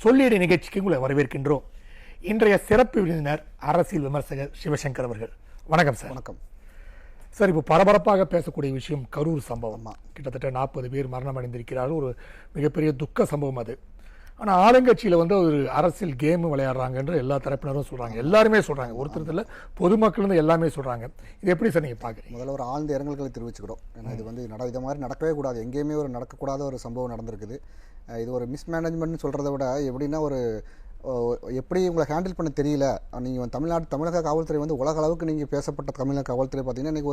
சொல்லியடி நிகழ்ச்சிக்கு உங்களை வரவேற்கின்றோம். இன்றைய சிறப்பு விருந்தினர் அரசியல் விமர்சகர் சிவசங்கர் அவர்கள். வணக்கம் சார். வணக்கம் சார். இப்போ பரபரப்பாக பேசக்கூடிய விஷயம் கரூர் சம்பவம் தான். கிட்டத்தட்ட 40 பேர் மரணம் அடைந்திருக்கிறார்கள். ஒரு மிகப்பெரிய துக்க சம்பவம் அது. ஆனால் ஆளுங்கட்சியில் ஒரு அரசியல் கேம் விளையாடுறாங்கன்ற எல்லா தரப்பினரும் சொல்கிறாங்க, எல்லாருமே சொல்கிறாங்க. ஒருத்தர் பொதுமக்கள் எல்லாமே சொல்கிறாங்க. இது எப்படி சார் நீங்கள் பார்க்குறீங்க? முதல்ல ஒரு ஆழ்ந்த இரங்கல்களை தெரிவிச்சுக்கிறோம். ஏன்னா இது இது மாதிரி நடக்கவே கூடாது, எங்கேயுமே ஒரு நடக்கக்கூடாத ஒரு சம்பவம் நடந்திருக்குது. இது ஒரு மிஸ்மேனேஜ்மெண்ட்னு சொல்கிறத விட எப்படின்னா எப்படி உங்களை ஹேண்டில் பண்ண தெரியல. நீங்கள் தமிழக காவல்துறை உலக அளவுக்கு நீங்கள் பேசப்பட்ட தமிழக காவல்துறை பார்த்தீங்கன்னா இன்றைக்கி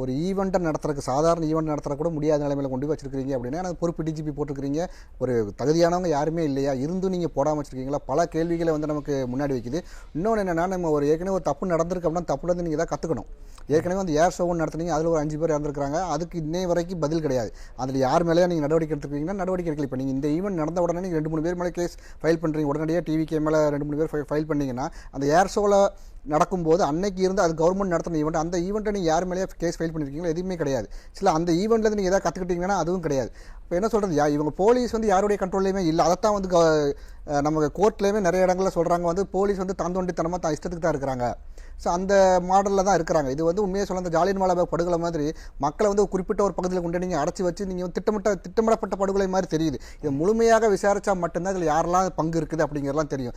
ஒரு ஈவெண்ட்டை நடத்துறதுக்கு, சாதாரண ஈவெண்ட் நடத்துகிற கூட முடியாத நிலைமையில் கொண்டு வச்சிருக்கீங்க. அப்படின்னா எனக்கு பொறுப்பு டிஜிபி போட்டிருக்கிறீங்க. ஒரு தகுதியானவங்க யாருமே இல்லையா? இருந்தும் நீங்கள் போடாமல் வச்சுருக்கீங்களா? பல கேள்விகளை நமக்கு முன்னாடி வைக்குது. இன்னொன்று என்னென்னா, நம்ம ஏற்கனவே ஒரு தப்பு நடந்திருக்கு அப்படின்னா தப்புலேருந்து நீங்கள் தான் கற்றுக்கணும். ஏற்கனவே ஏர் ஷோன்னு நடத்துனீங்க, அதில் ஒரு 5 பேர் இறந்துருக்காங்க. அதுக்கு இன்னே வரைக்கும் பதில் கிடையாது. அதில் யார் மேலேயே நீங்கள் நடவடிக்கை எடுத்துக்கிட்டீங்கன்னா நடவடிக்கை எடுக்கல. இப்போ நீங்கள் இந்த ஈவெண்ட் நடந்த உடனே நீங்கள் 2-3 பேர் மேலே கேஸ் ஃபைல் பண்ணுறீங்க. உடனடியாக டிவிக்கு மேலே 2-3 பேர் ஃபைல் பண்ணிங்கன்னா அந்த ஏர் ஷோவில் நடக்கும்போது அன்னைக்கு இருந்து அது கவர்மெண்ட் நடத்தின ஈவெண்ட், அந்த ஈவெண்ட்டை நீங்கள் யார் மேலேயே கேஸ் ஃபைல் பண்ணியிருக்கீங்களோ எதுவுமே கிடையாது. சில அந்த ஈவெண்ட்லேருந்து நீங்கள் எதாவது கற்றுக்கிட்டீங்கன்னா அதுவும் கிடையாது. இப்போ என்ன சொல்கிறது, இவங்க போலீஸ் யாருடைய கண்ட்ரோல்லையுமே இல்லை. அதைத்தான் நம்ம கோர்ட்லேயுமே நிறைய இடங்களில் சொல்கிறாங்க, போலீஸ் தாந்தோண்டித்தனமாக தான் இஷ்டத்துக்கு தான் இருக்கிறாங்க. ஸோ அந்த மாடலில் தான் இருக்கிறாங்க. இது உண்மையாக சொல்ல, அந்த ஜாலியன்வாலாபாக் படுகொலை மாதிரி மக்களை குறிப்பிட்ட ஒரு பகுதியில் கொண்டு நீங்கள் அடைச்சி வச்சு நீங்கள் திட்டமிடப்பட்ட படுகொலை மாதிரி தெரியுது. இது முழுமையாக விசாரித்தா மட்டும்தான் இதில் யாரெல்லாம் பங்கு இருக்குது அப்படிங்கிறலாம் தெரியும்.